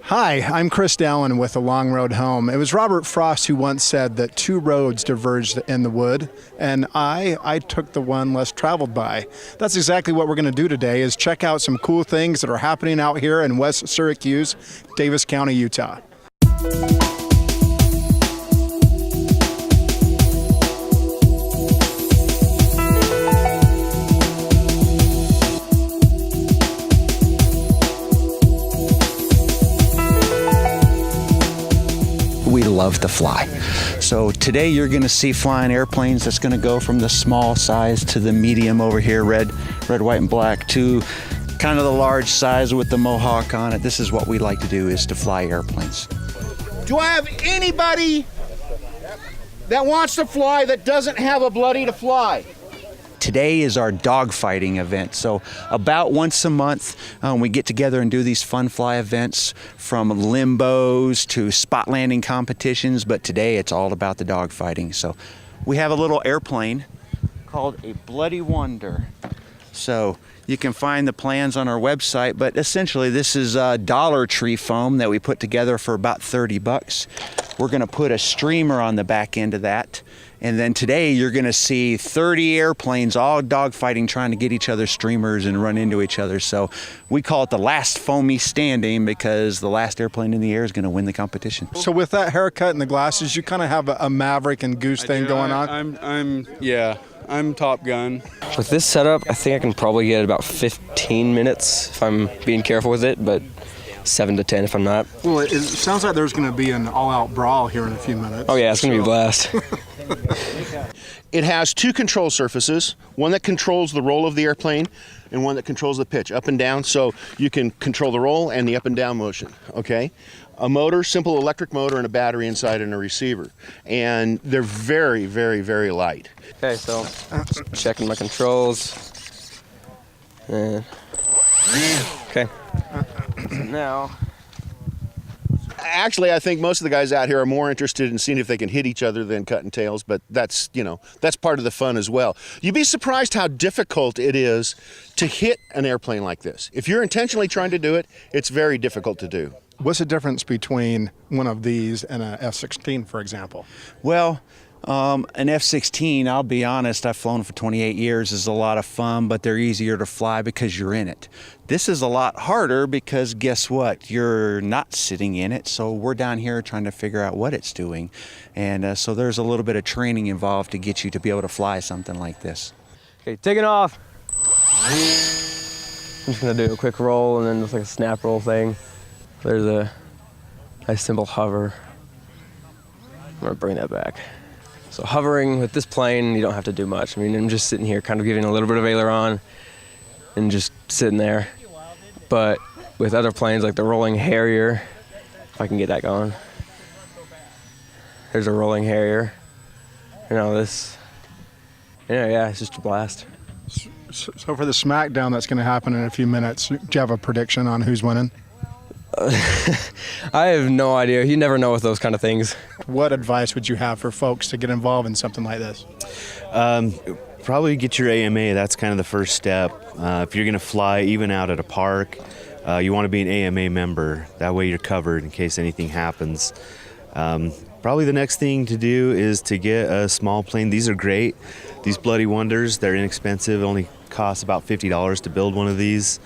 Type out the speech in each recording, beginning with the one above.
Hi, I'm Chris Dallin with The Long Road Home. It was Robert Frost who once said that two roads diverged in the wood, and I took the one less traveled by. That's exactly what we're going to do today, is check out some cool things that are happening out here in West Syracuse, Davis County, Utah. We love to fly. So today you're going to see flying airplanes that's going to go from the small size to the medium over here, red, white, and black, to kind of the large size with the mohawk on it. This is what we like to do, is to fly airplanes. Do I have anybody that wants to fly that doesn't have a bloody to fly? Today is our dogfighting event. So about once a month, we get together and do these fun fly events, from limbos to spot landing competitions. But today it's all about the dogfighting. So we have a little airplane called a Bloody Wonder. So you can find the plans on our website, but essentially this is Dollar Tree foam that we put together for about 30 bucks. We're gonna put a streamer on the back end of that. And then today you're gonna see 30 airplanes all dogfighting, trying to get each other's streamers and run into each other. So we call it the last foamy standing, because the last airplane in the air is gonna win the competition. So with that haircut and the glasses, you kind of have a Maverick and Goose thing going on? I'm Top Gun. With this setup, I think I can probably get about 15 minutes if I'm being careful with it, but 7 to 10 if I'm not. Well, it sounds like there's going to be an all-out brawl here in a few minutes. Oh yeah, it's going to be a blast. It has two control surfaces, one that controls the roll of the airplane and one that controls the pitch, up and down, so you can control the roll and the up and down motion, okay? A motor, simple electric motor, and a battery inside, and a receiver. And they're very, very, very light. Okay, so checking my controls. And okay. So now, actually, I think most of the guys out here are more interested in seeing if they can hit each other than cutting tails, but that's, that's part of the fun as well. You'd be surprised how difficult it is to hit an airplane like this. If you're intentionally trying to do it, it's very difficult to do. What's the difference between one of these and a F-16, for example? Well, an F-16, I'll be honest, I've flown for 28 years, is a lot of fun, but they're easier to fly because you're in it. This is a lot harder because guess what? You're not sitting in it, so we're down here trying to figure out what it's doing. And so there's a little bit of training involved to get you to be able to fly something like this. okay, taking off. I'm just going to do a quick roll and then just like a snap roll thing. There's a nice simple hover. I'm going to bring that back. So hovering with this plane, you don't have to do much. I mean, I'm just sitting here kind of giving a little bit of aileron and just sitting there. But with other planes like the Rolling Harrier, if I can get that going. There's a Rolling Harrier. This, yeah, it's just a blast. So for the smackdown that's going to happen in a few minutes, do you have a prediction on who's winning? I have no idea. You never know with those kind of things. What advice would you have for folks to get involved in something like this? Probably get your AMA. That's kind of the first step. If you're going to fly even out at a park, you want to be an AMA member. That way you're covered in case anything happens. Probably the next thing to do is to get a small plane. These are great. These Bloody Wonders, they're inexpensive. It only costs about $50 to build one of these.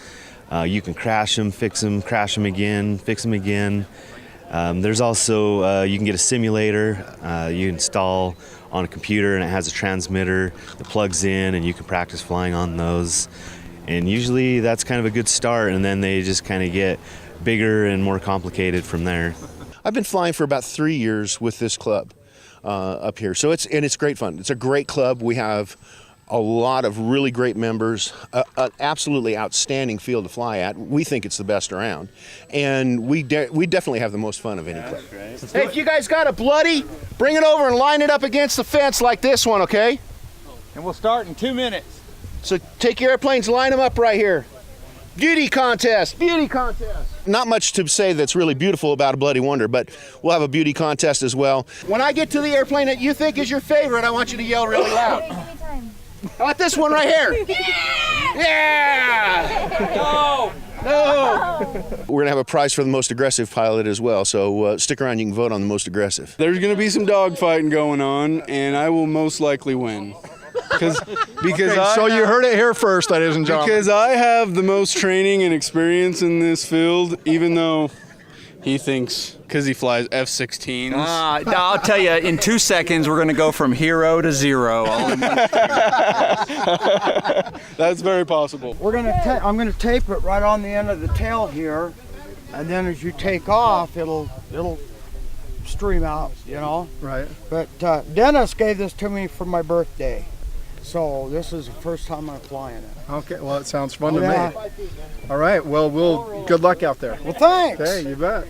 You can crash them, fix them, crash them again, fix them again. There's also, you can get a simulator you install on a computer, and it has a transmitter that plugs in, and you can practice flying on those. And usually that's kind of a good start, and then they just kind of get bigger and more complicated from there. I've been flying for about 3 years with this club up here, so it's great fun. It's a great club. We have a lot of really great members, an absolutely outstanding field to fly at. We think it's the best around, and we definitely have the most fun of any club. Hey, if you guys got a bloody, bring it over and line it up against the fence like this one, okay? And we'll start in 2 minutes. So take your airplanes, line them up right here. Beauty contest, beauty contest. Not much to say that's really beautiful about a Bloody Wonder, but we'll have a beauty contest as well. When I get to the airplane that you think is your favorite, I want you to yell really loud. How about this one right here? Yeah! Go! We're gonna have a prize for the most aggressive pilot as well, so stick around, you can vote on the most aggressive. There's going to be some dogfighting going on, and I will most likely win. Because So you heard it here first, ladies and gentlemen. Because I have the most training and experience in this field, even though he thinks, because he flies F-16s. I'll tell you, in 2 seconds, we're going to go from hero to zero. All in one. That's very possible. I'm gonna tape it right on the end of the tail here, and then as you take off, it'll stream out, you know. Right. But Dennis gave this to me for my birthday, so this is the first time I'm flying it. Okay, well, it sounds fun to Yeah. me. All right, well, good luck out there. Well, thanks. Okay, you bet.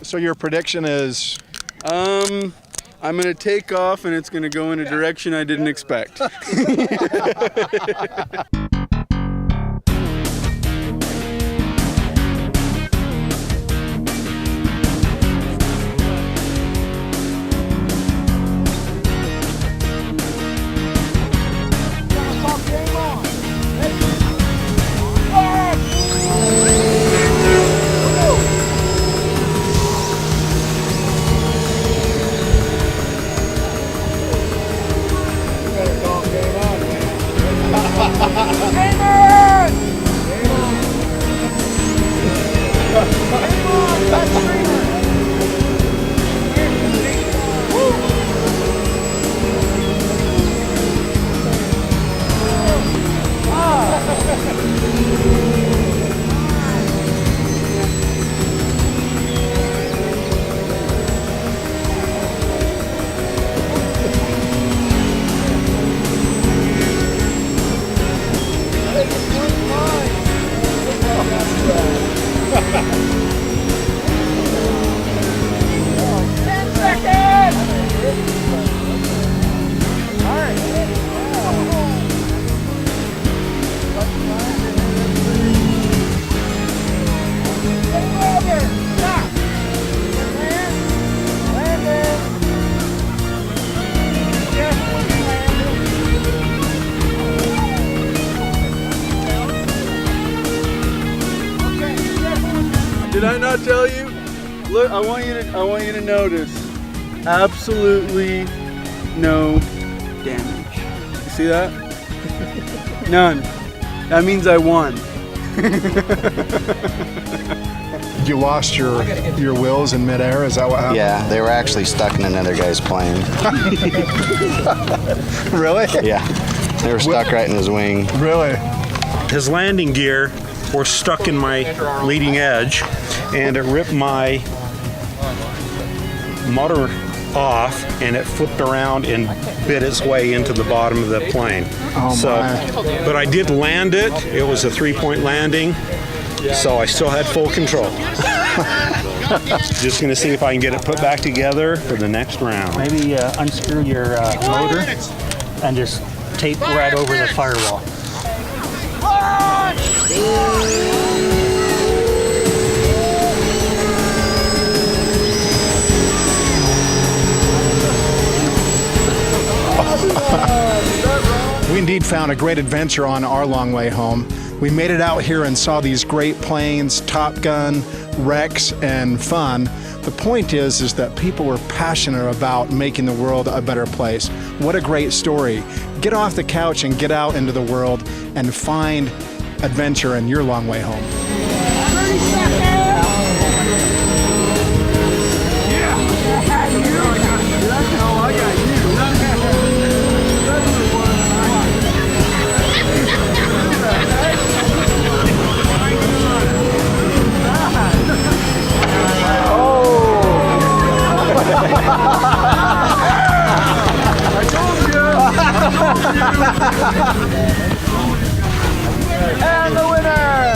So your prediction is? I'm going to take off, and it's going to go in a direction I didn't expect. Did I not tell you? Look, I want you to notice. Absolutely no damage. You see that? None. That means I won. You lost your wheels in midair. Is that what happened? Yeah, they were actually stuck in another guy's plane. Really? Yeah, they were stuck right in his wing. Really? His landing gear were stuck in my leading edge, and it ripped my motor off, and it flipped around and bit its way into the bottom of the plane. Oh my. But I did land it. It was a 3-point landing, so I still had full control. Just gonna see if I can get it put back together for the next round. Maybe unscrew your motor and just tape right over the firewall. We indeed found a great adventure on our long way home. We made it out here and saw these great planes, Top Gun, wrecks, and fun. The point is that people were passionate about making the world a better place. What a great story. Get off the couch and get out into the world and find adventure in your long way home. 30 seconds! And the winner!